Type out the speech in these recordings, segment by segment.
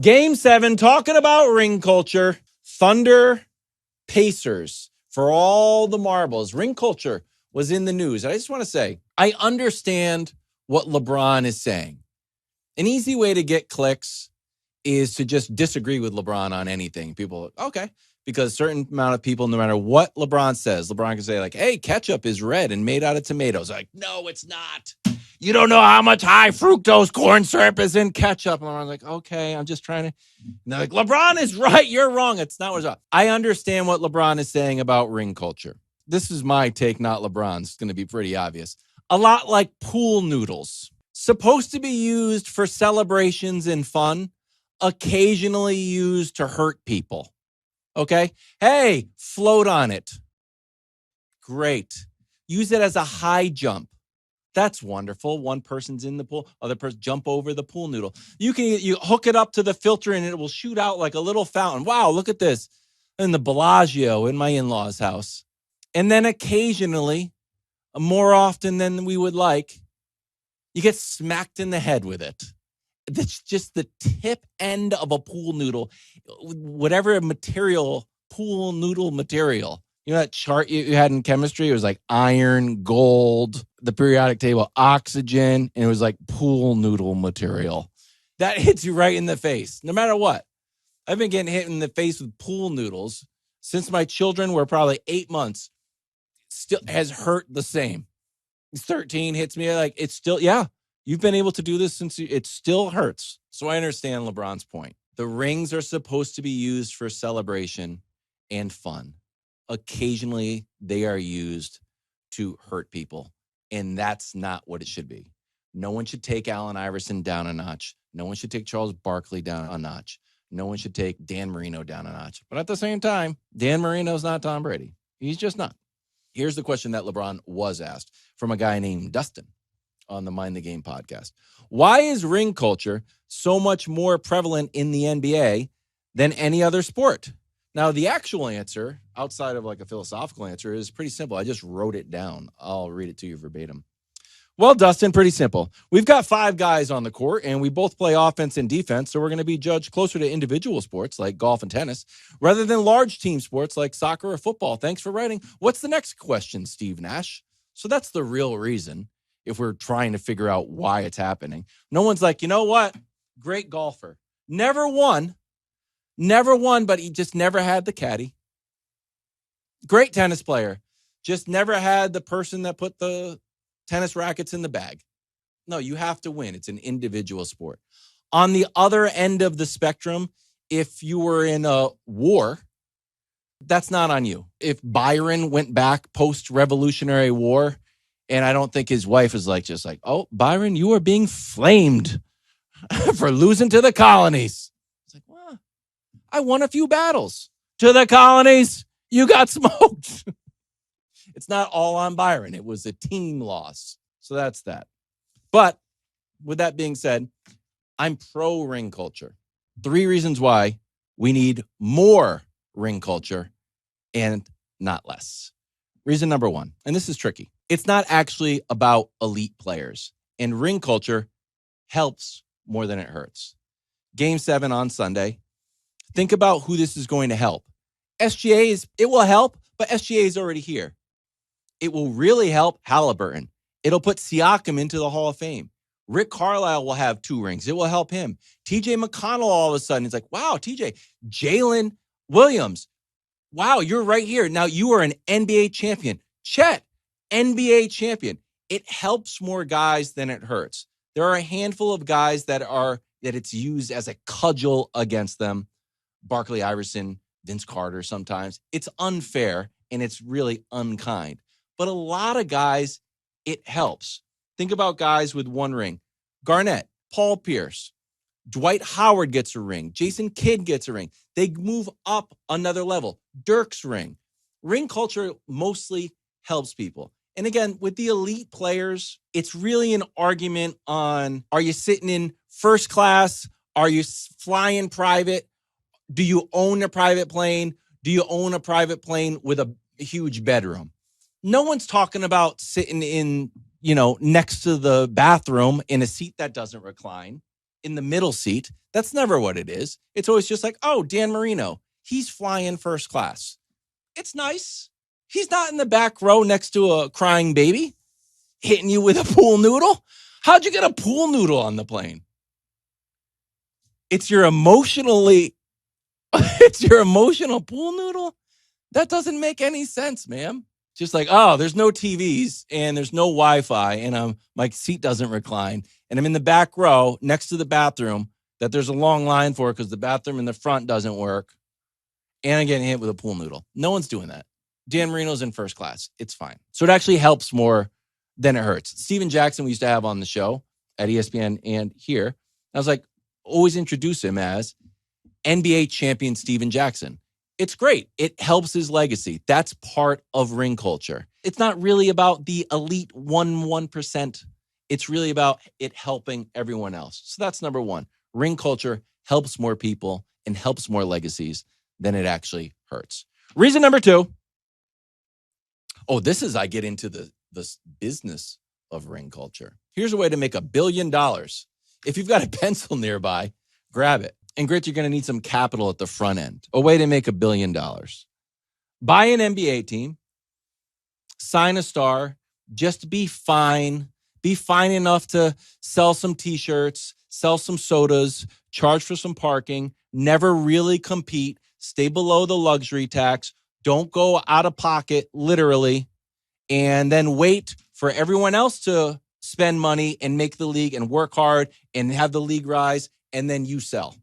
Game 7, talking about ring culture. Thunder Pacers for all the marbles. Ring culture was in the news. I just want to say, I understand what LeBron is saying. An easy way to get clicks is to just disagree with LeBron on anything. People, okay, because a certain amount of people, no matter what LeBron says, LeBron can say like, hey, ketchup is red and made out of tomatoes. Like, no, it's not. You don't know how much high fructose corn syrup is in ketchup. And I'm like, okay, I'm just trying to. And they're like, LeBron is right. You're wrong. It's not what's up. I understand what LeBron is saying about ring culture. This is my take, not LeBron's. It's going to be pretty obvious. A lot like pool noodles. Supposed to be used for celebrations and fun, occasionally used to hurt people. Okay? Hey, float on it. Great. Use it as a high jump. That's wonderful. One person's in the pool, other person jump over the pool noodle. You hook it up to the filter and it will shoot out like a little fountain. Wow, look at this. In the Bellagio in my in-laws' house. And then occasionally, more often than we would like, you get smacked in the head with it. That's just the tip end of a pool noodle. Whatever material, pool noodle material. You know that chart you had in chemistry? It was like iron, gold, the periodic table, oxygen, and it was like pool noodle material. That hits you right in the face, no matter what. I've been getting hit in the face with pool noodles since my children were probably 8 months. Still has hurt the same. 13 hits me like it's still, yeah, you've been able to do this since it still hurts. So I understand LeBron's point. The rings are supposed to be used for celebration and fun. Occasionally, they are used to hurt people, and that's not what it should be. No one should take Allen Iverson down a notch. No one should take Charles Barkley down a notch. No one should take Dan Marino down a notch. But at the same time, Dan Marino's not Tom Brady. He's just not. Here's the question that LeBron was asked from a guy named Dustin on the Mind the Game podcast. Why is ring culture so much more prevalent in the NBA than any other sport? Now, the actual answer, outside of like a philosophical answer, is pretty simple. I just wrote it down. I'll read it to you verbatim. Well, Dustin, pretty simple. We've got 5 guys on the court, and we both play offense and defense, so we're going to be judged closer to individual sports like golf and tennis rather than large team sports like soccer or football. Thanks for writing. What's the next question, Steve Nash? So that's the real reason if we're trying to figure out why it's happening. No one's like, you know what? Great golfer. Never won, but he just never had the caddy. Great tennis player. Just never had the person that put the tennis rackets in the bag. No, you have to win. It's an individual sport. On the other end of the spectrum, if you were in a war, that's not on you. If Byron went back post-Revolutionary War, and I don't think his wife is like, just like, oh, Byron, you are being flamed for losing to the colonies. It's like, well, I won a few battles. To the colonies, you got smoked. It's not all on Byron. It was a team loss. So that's that. But with that being said, I'm pro ring culture. 3 reasons why we need more ring culture and not less. Reason number 1, and this is tricky. It's not actually about elite players, and ring culture helps more than it hurts. Game 7 on Sunday. Think about who this is going to help. SGA it will help, but SGA is already here. It will really help Halliburton. It'll put Siakam into the Hall of Fame. Rick Carlisle will have 2 rings. It will help him. TJ McConnell all of a sudden is like, wow, TJ. Jalen Williams. Wow, you're right here. Now you are an NBA champion. Chet, NBA champion. It helps more guys than it hurts. There are a handful of guys that it's used as a cudgel against them. Barkley, Iverson, Vince Carter sometimes. It's unfair and it's really unkind. But a lot of guys, it helps. Think about guys with 1 ring. Garnett, Paul Pierce, Dwight Howard gets a ring. Jason Kidd gets a ring. They move up another level. Dirk's ring. Ring culture mostly helps people. And again, with the elite players, it's really an argument on, are you sitting in first class? Are you flying private? Do you own a private plane? Do you own a private plane with a huge bedroom? No one's talking about sitting in, next to the bathroom in a seat that doesn't recline. in the middle seat. That's never what it is. It's always just like, oh, Dan Marino, he's flying first class. It's nice. He's not in the back row next to a crying baby hitting you with a pool noodle. How'd you get a pool noodle on the plane? It's your emotional pool noodle? That doesn't make any sense, ma'am. Just like, oh, there's no TVs and there's no Wi-Fi and my seat doesn't recline and I'm in the back row next to the bathroom that there's a long line for because the bathroom in the front doesn't work and I'm getting hit with a pool noodle. No one's doing that. Dan Marino's in first class. It's fine. So it actually helps more than it hurts. Steven Jackson we used to have on the show at ESPN and here. I was like, always introduce him as NBA champion Steven Jackson. It's great. It helps his legacy. That's part of ring culture. It's not really about the elite 1%. It's really about it helping everyone else. So that's number one. Ring culture helps more people and helps more legacies than it actually hurts. Reason number two. Oh, this is I get into the business of ring culture. Here's a way to make $1 billion. If you've got a pencil nearby, grab it. And Grit, you're going to need some capital at the front end. A way to make $1 billion. Buy an NBA team. Sign a star. Just be fine. Be fine enough to sell some t-shirts, sell some sodas, charge for some parking, never really compete, stay below the luxury tax, don't go out of pocket, literally, and then wait for everyone else to spend money and make the league and work hard and have the league rise, and then you sell.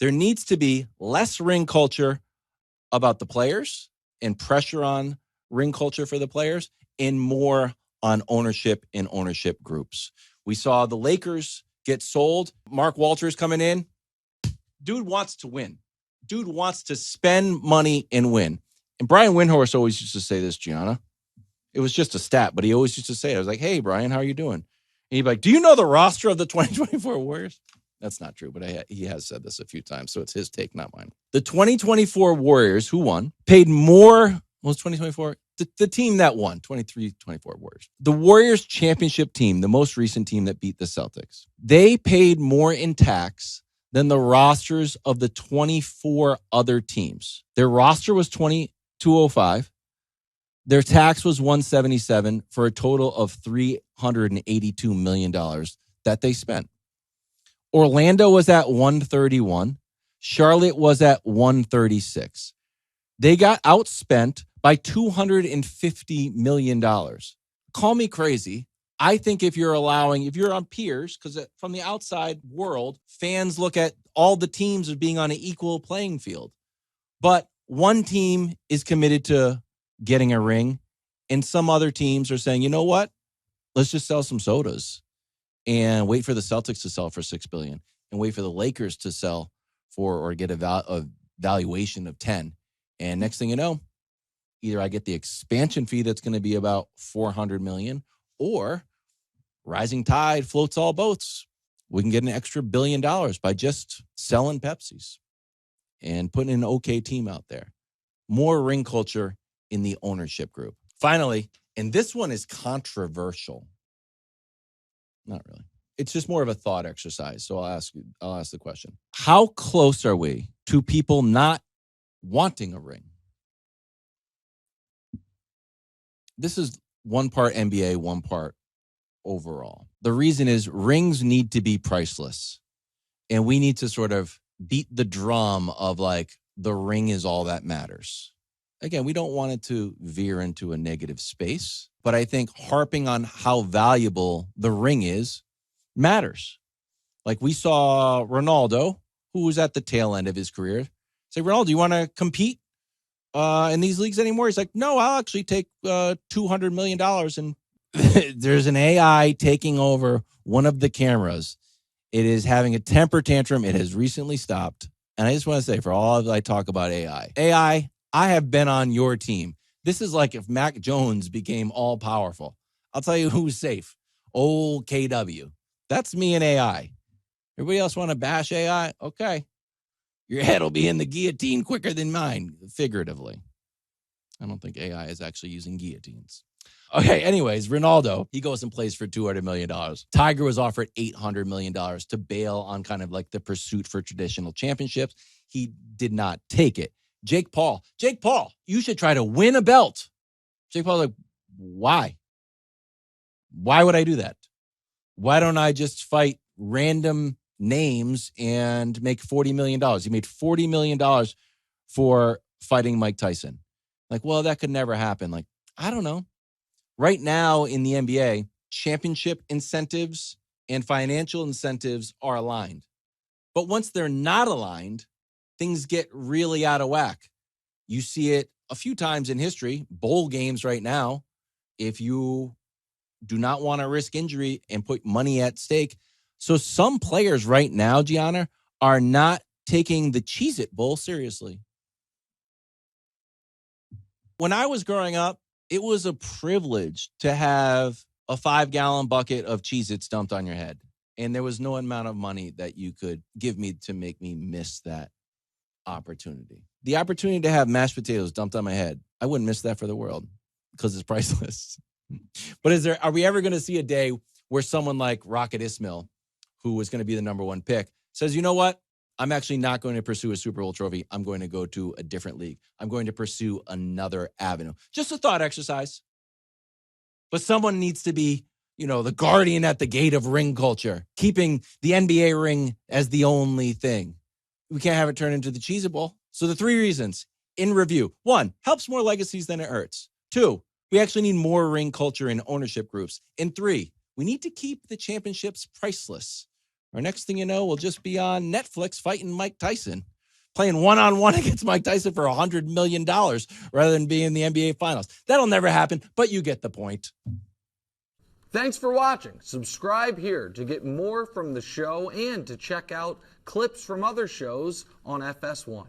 There needs to be less ring culture about the players and pressure on ring culture for the players and more on ownership and ownership groups. We saw the Lakers get sold. Mark Walters coming in. Dude wants to win. Dude wants to spend money and win. And Brian Windhorst always used to say this, Gianna. It was just a stat, but he always used to say it. I was like, hey, Brian, how are you doing? And he'd be like, do you know the roster of the 2024 Warriors? That's not true, but he has said this a few times, so it's his take, not mine. The 2024 Warriors, who won, paid more. What was 2024? The team that won, 23-24 Warriors. The Warriors championship team, the most recent team that beat the Celtics, they paid more in tax than the rosters of the 24 other teams. Their roster was 205. Their tax was 177 for a total of $382 million that they spent. Orlando was at 131. Charlotte was at 136. They got outspent by $250 million. Call me crazy. I think if you're on peers, because from the outside world, fans look at all the teams as being on an equal playing field. But one team is committed to getting a ring, and some other teams are saying, you know what? Let's just sell some sodas and wait for the Celtics to sell for $6 billion and wait for the Lakers to sell for or get a valuation of 10. And next thing you know, either I get the expansion fee that's going to be about $400 million, or rising tide floats all boats. We can get an extra $1 billion by just selling Pepsis and putting an okay team out there. More ring culture in the ownership group. Finally, and this one is controversial. Not really. It's just more of a thought exercise. So I'll ask the question. How close are we to people not wanting a ring? This is one part NBA, one part overall. The reason is rings need to be priceless. And we need to sort of beat the drum of like the ring is all that matters. Again, we don't want it to veer into a negative space, but I think harping on how valuable the ring is matters. Like we saw Ronaldo, who was at the tail end of his career, say, Ronaldo, do you want to compete in these leagues anymore? He's like, no, I'll actually take $200 million. And there's an AI taking over one of the cameras. It is having a temper tantrum. It has recently stopped. And I just want to say, for all I talk about AI, I have been on your team. This is like if Mac Jones became all powerful. I'll tell you who's safe. Old KW. That's me and AI. Everybody else want to bash AI? Okay. Your head will be in the guillotine quicker than mine, figuratively. I don't think AI is actually using guillotines. Okay, anyways, Ronaldo, he goes and plays for $200 million. Tiger was offered $800 million to bail on kind of like the pursuit for traditional championships. He did not take it. Jake Paul, you should try to win a belt. Jake Paul's like, why? Why would I do that? Why don't I just fight random names and make $40 million? He made $40 million for fighting Mike Tyson. Like, well, that could never happen. Like, I don't know. Right now in the NBA, championship incentives and financial incentives are aligned. But once they're not aligned, things get really out of whack. You see it a few times in history, bowl games right now. If you do not want to risk injury and put money at stake. So some players right now, Gianna, are not taking the Cheez-It Bowl seriously. When I was growing up, it was a privilege to have a 5-gallon bucket of Cheez-Its dumped on your head. And there was no amount of money that you could give me to make me miss that opportunity. The opportunity to have mashed potatoes dumped on my head, I wouldn't miss that for the world because it's priceless. But are we ever going to see a day where someone like Rocket Ismail, who was going to be the number one pick, says, you know what? I'm actually not going to pursue a Super Bowl trophy. I'm going to go to a different league. I'm going to pursue another avenue. Just a thought exercise. But someone needs to be, the guardian at the gate of ring culture, keeping the NBA ring as the only thing. We can't have it turn into the Cheez-It Bowl. So the 3 reasons in review. 1, helps more legacies than it hurts. 2, we actually need more ring culture in ownership groups. And 3, we need to keep the championships priceless. Or next thing you know, we'll just be on Netflix fighting Mike Tyson, playing one-on-one against Mike Tyson for $100 million rather than being in the NBA Finals. That'll never happen, but you get the point. Thanks for watching. Subscribe here to get more from the show and to check out clips from other shows on FS1.